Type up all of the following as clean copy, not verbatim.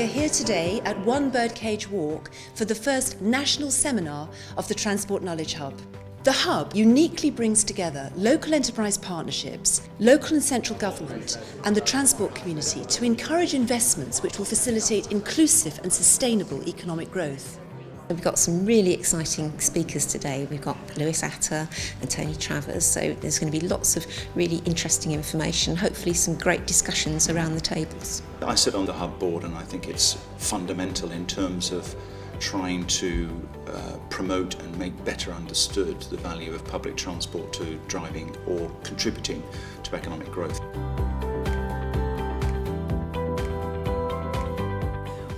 we're here today at One Birdcage Walk for the first national seminar of the Transport Knowledge Hub. The Hub uniquely brings together local enterprise partnerships, local and central government and the transport community to encourage investments which will facilitate inclusive and sustainable economic growth. We've got some really exciting speakers today. We've got Lewis Atter and Tony Travers, so there's going to be lots of really interesting information, hopefully some great discussions around the tables. I sit on the Hub board and I think it's fundamental in terms of trying to promote and make better understood the value of public transport to driving or contributing to economic growth.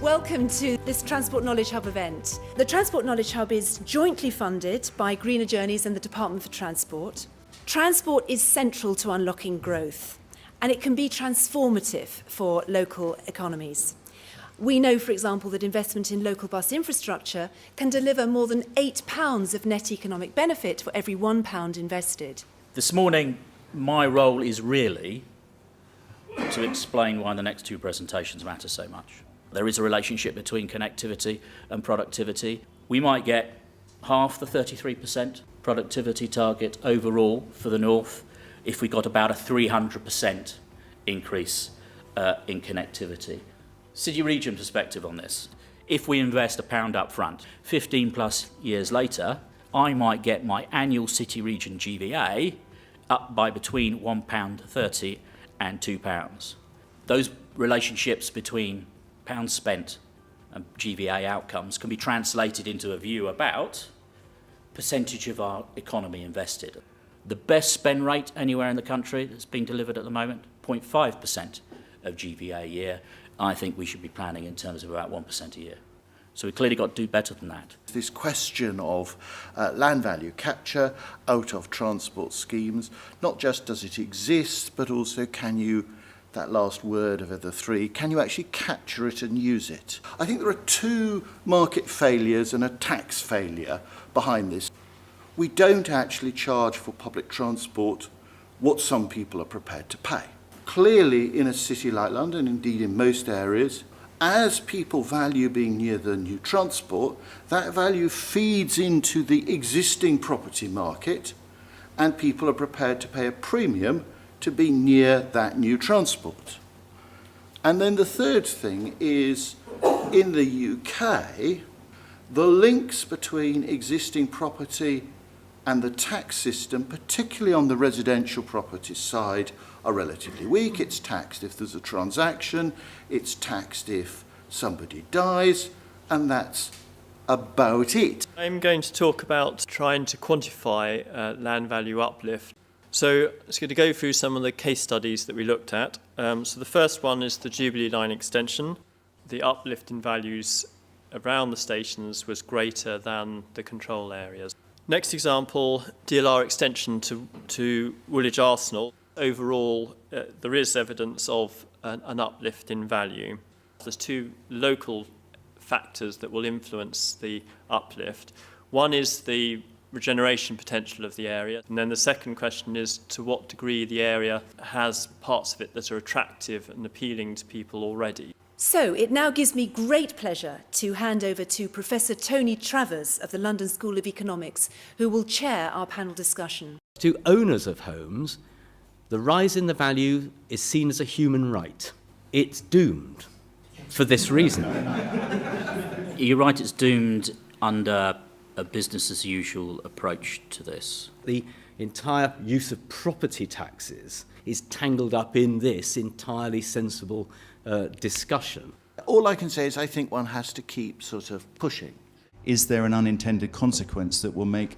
Welcome to this Transport Knowledge Hub event. The Transport Knowledge Hub is jointly funded by Greener Journeys and the Department for Transport. Transport is central to unlocking growth, and it can be transformative for local economies. We know, for example, that investment in local bus infrastructure can deliver more than £8 of net economic benefit for every £1 invested. This morning, my role is really to explain why the next two presentations matter so much. There is a relationship between connectivity and productivity. We might get half the 33% productivity target overall for the North if we got about a 300% increase in connectivity. City region perspective on this. If we invest £1 up front, 15 plus years later, I might get my annual city region GVA up by between £1.30 and £2. Those relationships between pounds spent and GVA outcomes can be translated into a view about percentage of our economy invested. The best spend rate anywhere in the country that's being delivered at the moment, 0.5% of GVA a year. I think we should be planning in terms of about 1% a year. So we've clearly got to do better than that. This question of land value capture out of transport schemes, not just does it exist, but also can you, that last word of the three, can you actually capture it and use it? I think there are two market failures and a tax failure behind this. We don't actually charge for public transport what some people are prepared to pay. Clearly, in a city like London, indeed in most areas, as people value being near the new transport, that value feeds into the existing property market and people are prepared to pay a premium to be near that new transport. And then the third thing is, in the UK, the links between existing property and the tax system, particularly on the residential property side, are relatively weak. It's taxed if there's a transaction, it's taxed if somebody dies, and that's about it. I'm going to talk about trying to quantify land value uplift. So I'm going to go through some of the case studies that we looked at. So the first one is the Jubilee Line extension. The uplift in values around the stations was greater than the control areas. Next example, DLR extension to Woolwich Arsenal. Overall, there is evidence of an uplift in value. There's two local factors that will influence the uplift. One is the regeneration potential of the area. And then the second question is to what degree the area has parts of it that are attractive and appealing to people already. So it now gives me great pleasure to hand over to Professor Tony Travers of the London School of Economics, who will chair our panel discussion. To owners of homes, the rise in the value is seen as a human right. It's doomed for this reason. You're right, it's doomed under a business-as-usual approach to this. The entire use of property taxes is tangled up in this entirely sensible discussion. All I can say is I think one has to keep sort of pushing. Is there an unintended consequence that will make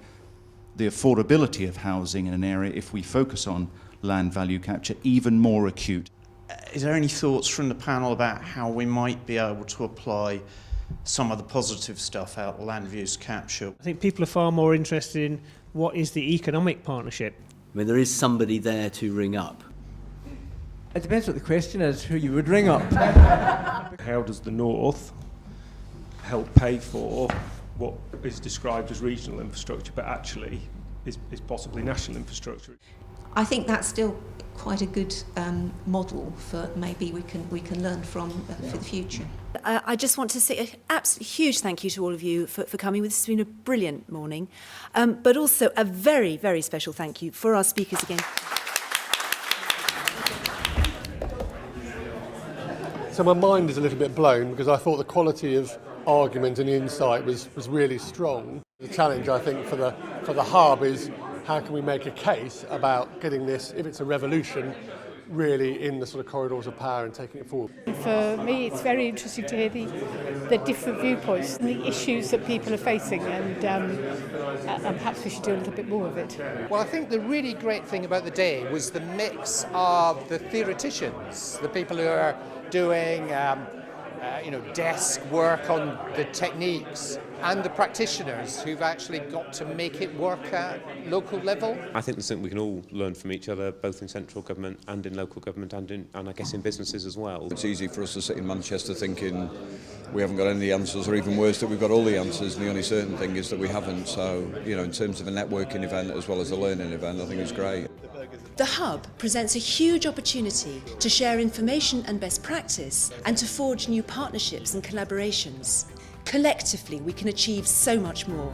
the affordability of housing in an area, if we focus on land value capture, even more acute? Is there any thoughts from the panel about how we might be able to apply some of the positive stuff out of land use capture? I think people are far more interested in what is the economic partnership. I mean, there is somebody there to ring up. It depends what the question is, who you would ring up. How does the North help pay for what is described as regional infrastructure, but actually is possibly national infrastructure? I think that's still quite a good model for maybe we can learn from for the future. I just want to say an absolutely huge thank you to all of you for coming. This has been a brilliant morning, but also a very, very special thank you for our speakers again. So my mind is a little bit blown because I thought the quality of argument and insight was really strong. The challenge, I think, for the hub is how can we make a case about getting this, if it's a revolution, really in the sort of corridors of power and taking it forward. For me, it's very interesting to hear the different viewpoints and the issues that people are facing, and perhaps we should do a little bit more of it. Well, I think the really great thing about the day was the mix of the theoreticians, the people who are doing desk work on the techniques, and the practitioners who've actually got to make it work at local level. I think there's something we can all learn from each other, both in central government and in local government and I guess in businesses as well. It's easy for us to sit in Manchester thinking we haven't got any of the answers, or even worse, that we've got all the answers, and the only certain thing is that we haven't. So, in terms of a networking event as well as a learning event, I think it's great. The Hub presents a huge opportunity to share information and best practice and to forge new partnerships and collaborations. Collectively, we can achieve so much more.